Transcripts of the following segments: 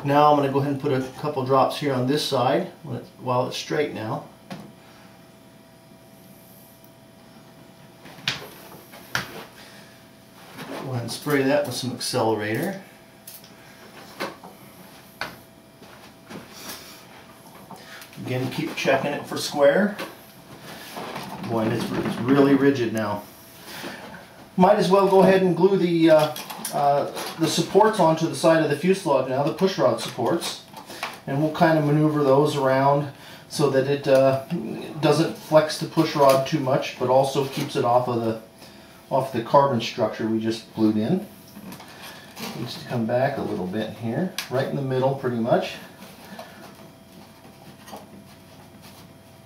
Now I'm going to go ahead and put a couple drops here on this side while it's straight now. Go ahead and spray that with some accelerator. Again, keep checking it for square. Boy, it's really rigid now. Might as well go ahead and glue the supports onto the side of the fuselage now, the push rod supports. And we'll kind of maneuver those around so that it doesn't flex the push rod too much, but also keeps it off of the carbon structure we just glued in. Needs to come back a little bit here, right in the middle pretty much.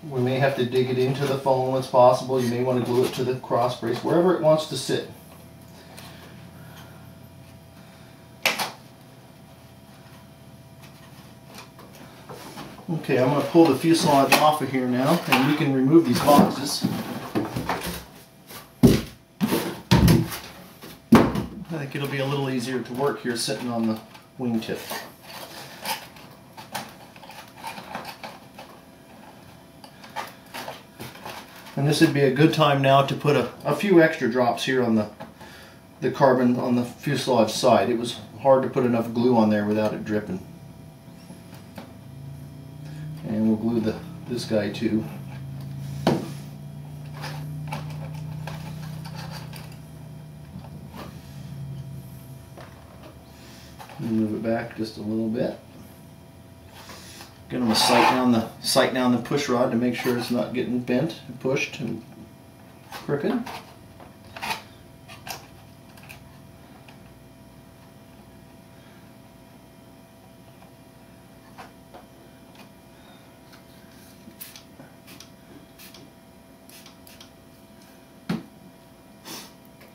We may have to dig it into the foam when it's possible. You may want to glue it to the cross brace, wherever it wants to sit. Okay, I'm going to pull the fuselage off of here now, and we can remove these boxes. I think it'll be a little easier to work here sitting on the wingtip. And this would be a good time now to put a few extra drops here on the carbon on the fuselage side. It was hard to put enough glue on there without it dripping. And we'll glue this guy too. Move it back just a little bit. Get them to sight down the push rod to make sure it's not getting bent and pushed and crooked.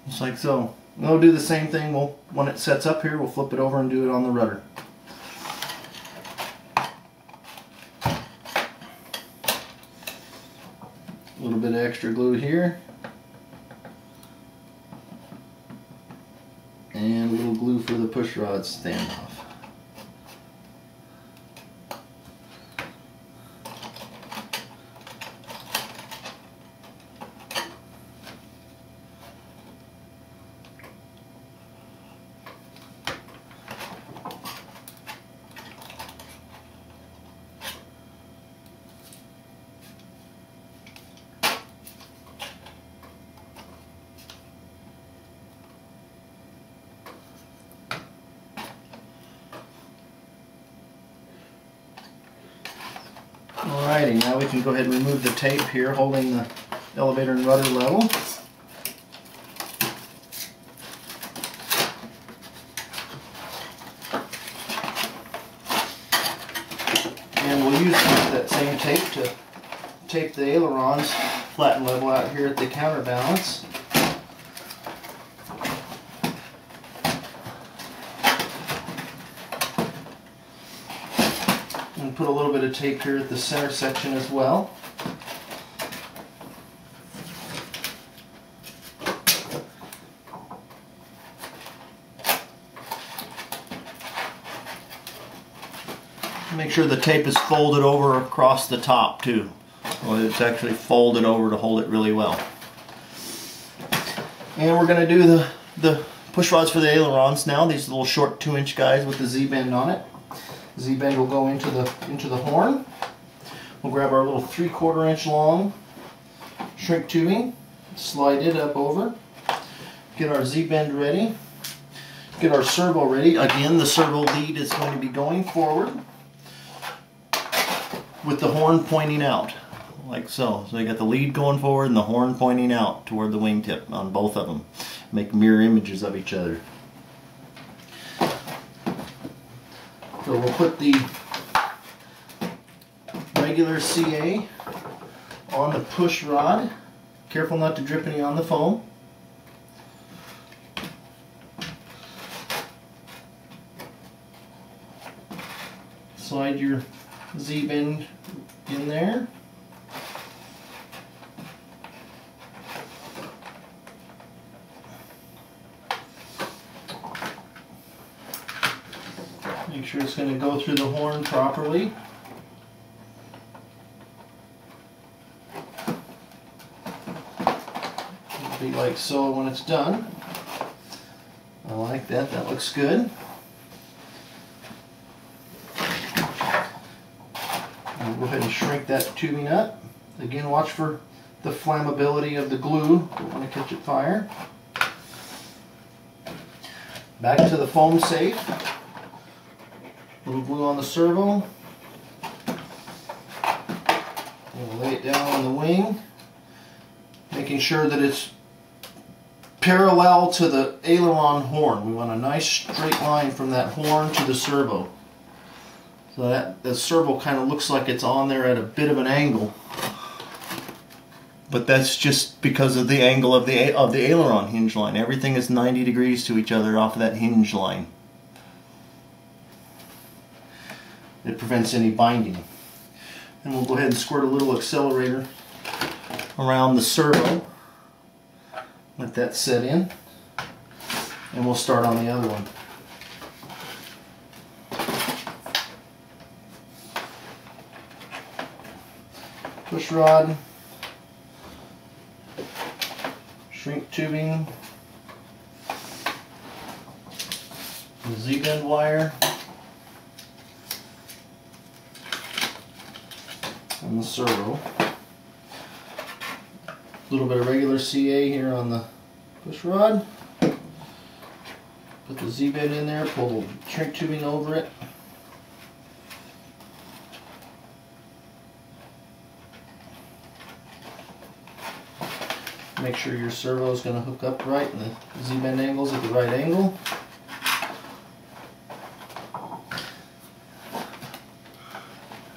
Just like so. We'll do the same thing. When it sets up here, we'll flip it over and do it on the rudder. A little bit of extra glue here, and a little glue for the push rod standoff. Alrighty, now we can go ahead and remove the tape here holding the elevator and rudder level. And we'll use that same tape to tape the ailerons flat and level out here at the counterbalance. And put a little bit of tape here at the center section as well. Make sure the tape is folded over across the top too. Well, it's actually folded over to hold it really well. And we're going to do the push rods for the ailerons now. These little short 2-inch guys with the Z-bend on it. Z-bend will go into the horn. We'll grab our little 3/4 inch long shrink tubing, slide it up over, get our Z-bend ready, get our servo ready. Again, the servo lead is going to be going forward with the horn pointing out, like so. So you got the lead going forward and the horn pointing out toward the wingtip on both of them. Make mirror images of each other. So we'll put the regular CA on the push rod. Careful not to drip any on the foam. Slide your Z-bend in there. Make sure sure it's going to go through the horn properly. It'll be like so when it's done. I like that, that looks good. I'll go ahead and shrink that tubing up. Again, watch for the flammability of the glue. Don't want to catch it fire. Back to the foam safe. Little glue on the servo. We'll lay it down on the wing, making sure that it's parallel to the aileron horn. We want a nice straight line from that horn to the servo. So that the servo kind of looks like it's on there at a bit of an angle. But that's just because of the angle of the aileron hinge line. Everything is 90 degrees to each other off of that hinge line. It prevents any binding. And we'll go ahead and squirt a little accelerator around the servo. Let that set in. And we'll start on the other one. Push rod. Shrink tubing, the Z-bend wire, and the servo. A little bit of regular CA here on the push rod. Put the Z-bend in there, pull the shrink tubing over it. Make sure your servo is going to hook up right and the Z-bend angle's at the right angle.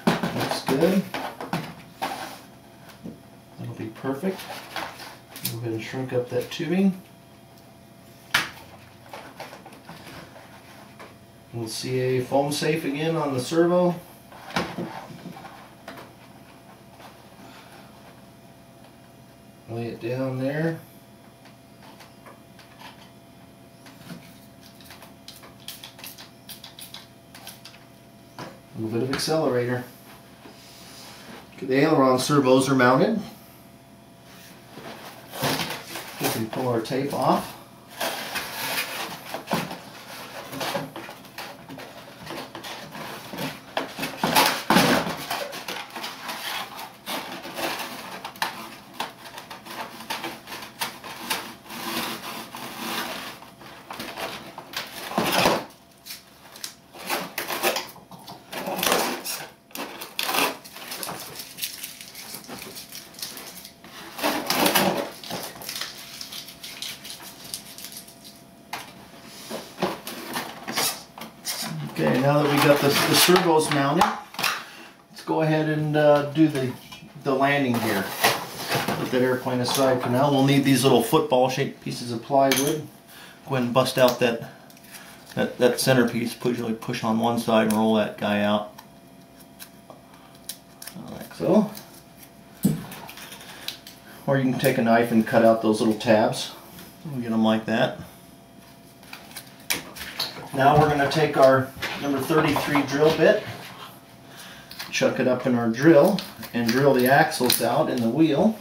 Looks good. That'll be perfect. Go ahead and shrink up that tubing. We'll see a foam safe again on the servo. Lay it down there. A little bit of accelerator. Okay, the aileron servos are mounted. We can pull our tape off. Okay, now that we got the servos mounted, let's go ahead and do the landing gear. Put that airplane aside for now. We'll need these little football shaped pieces of plywood. Go ahead and bust out that centerpiece. Usually push on one side and roll that guy out. Like so. Or you can take a knife and cut out those little tabs. We'll get them like that. Now we're going to take our number 33 drill bit, chuck it up in our drill, and drill the axles out in the wheel.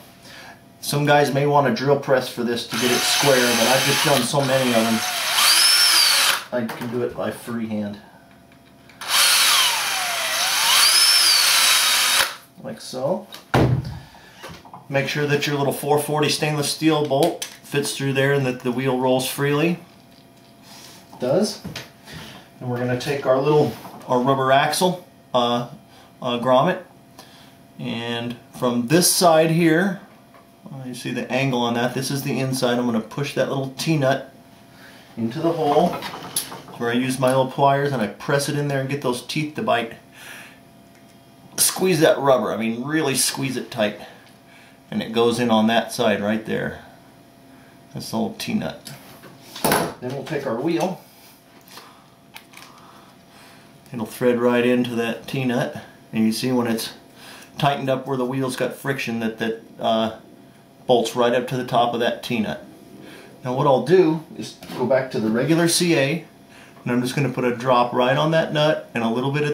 Some guys may want a drill press for this to get it square, but I've just done so many of them, I can do it by freehand. Like so. Make sure that your little 440 stainless steel bolt fits through there and that the wheel rolls freely. It does. And we're going to take our rubber axle grommet, and from this side here, you see the angle on that, this is the inside. I'm going to push that little T-nut into the hole where I use my little pliers and I press it in there and get those teeth to bite. Squeeze that rubber, I mean really squeeze it tight, and it goes in on that side right there. That's the little T-nut. Then we'll take our wheel. It'll thread right into that T-nut, and you see when it's tightened up where the wheel's got friction that bolts right up to the top of that T-nut. Now what I'll do is go back to the regular CA, And I'm just going to put a drop right on that nut and a little bit of